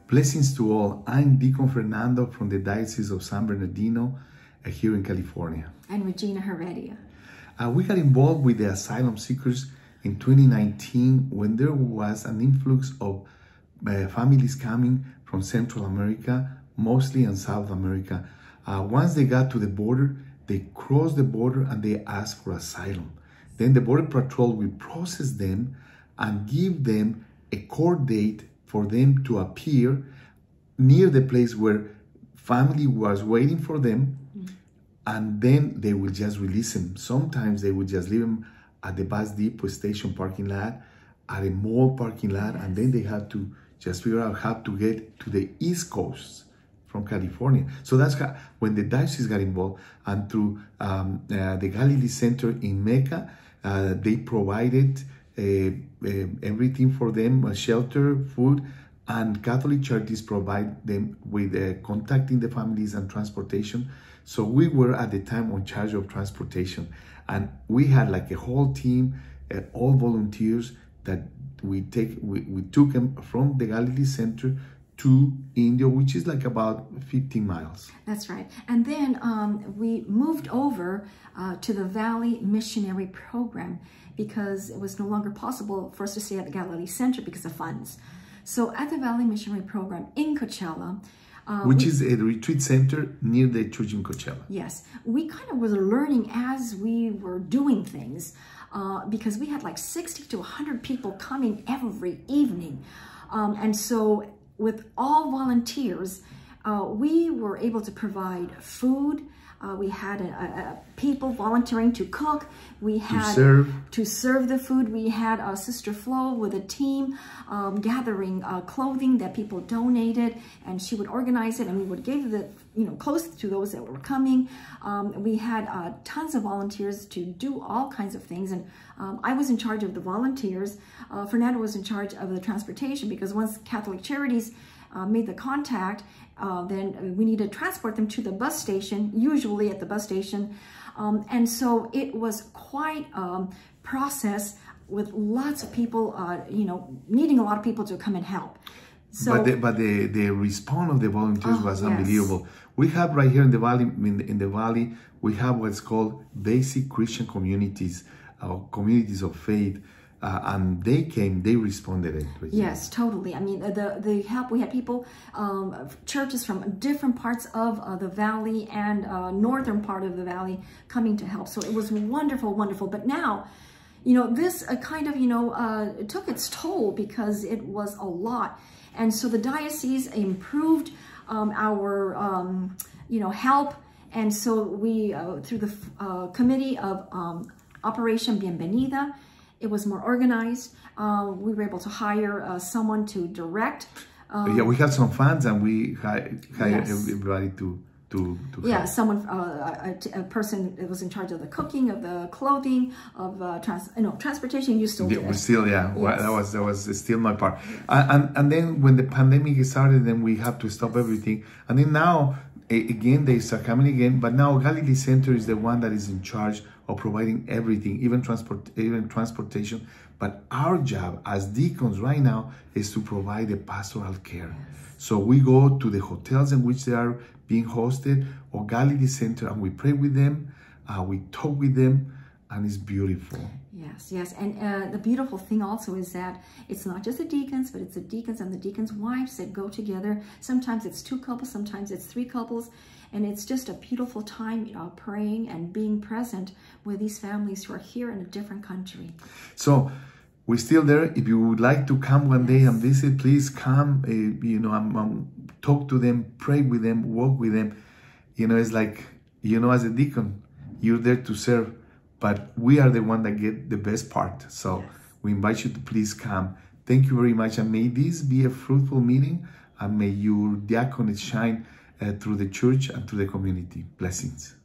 Blessings to all. I'm Deacon Fernando from the Diocese of San Bernardino here in California. And Regina Heredia. We got involved with the Asylum Seekers in 2019 when there was an influx of families coming from Central America, mostly in South America. Once they got to the border, they crossed the border and they asked for asylum. Then the Border Patrol will process them and give them a court date for them to appear near the place where family was waiting for them, and then they will just release them. Sometimes they would just leave them at the bus depot station parking lot, at a mall parking lot, and then they have to just figure out how to get to the East Coast from California. So that's how, when the diocese got involved, and through the Galilee Center in Mecca, they provided everything for them, shelter, food, and Catholic churches provide them with contacting the families and transportation. So we were at the time in charge of transportation, and we had like a whole team, all volunteers that we took them from the Galilee Center to India, which is like about 15 miles. That's right. And then we moved over to the Valley Missionary Program because it was no longer possible for us to stay at the Galilee Center because of funds. So at the Valley Missionary Program in Coachella, which is a retreat center near the church in Coachella. Yes, we kind of were learning as we were doing things because we had like 60 to 100 people coming every evening. And so with all volunteers, we were able to provide food. We had people volunteering to cook. We had to serve the food. We had Sister Flo with a team gathering clothing that people donated, and she would organize it, and we would give the clothes to those that were coming. We had tons of volunteers to do all kinds of things, and I was in charge of the volunteers. Fernando was in charge of the transportation, because once Catholic Charities made the contact, then we need to transport them to the bus station, usually at the bus station. And so it was quite a process with lots of people, needing a lot of people to come and help. So, but the response of the volunteers was unbelievable. Yes. We have right here in the valley, we have what's called basic Christian communities, communities of faith. And they came, they responded. Yes, totally. I mean, the help, we had people, churches from different parts of the valley and northern part of the valley coming to help. So it was wonderful, wonderful. But now, this kind of, it took its toll because it was a lot. And so the diocese improved our, help. And so we, through the committee of Operation Bienvenida, it was more organized. We were able to hire someone to direct. Yeah, we had some funds, and we hired everybody to yeah, someone, a person that was in charge of the cooking, of the clothing, of transportation. You still did. Still, yeah. Yes. Well, that was still my part. And then when the pandemic started, then we had to stop everything. And then now, again, they start coming again. But now Galilee Center is the one that is in charge of providing everything, even transportation. But our job as deacons right now is to provide the pastoral care. So we go to the hotels in which they are being hosted, or Galilee Center, and we pray with them, we talk with them, and it's beautiful. Yes, yes. And the beautiful thing also is that it's not just the deacons, but it's the deacons and the deacons' wives that go together. Sometimes it's 2 couples, sometimes it's 3 couples. And it's just a beautiful time praying and being present with these families who are here in a different country. So we're still there. If you would like to come one day and visit, please come, talk to them, pray with them, walk with them. It's like, as a deacon, you're there to serve, but we are the one that get the best part. So we invite you to please come. Thank you very much. And may this be a fruitful meeting, and may your diaconate shine through the church and through the community. Blessings.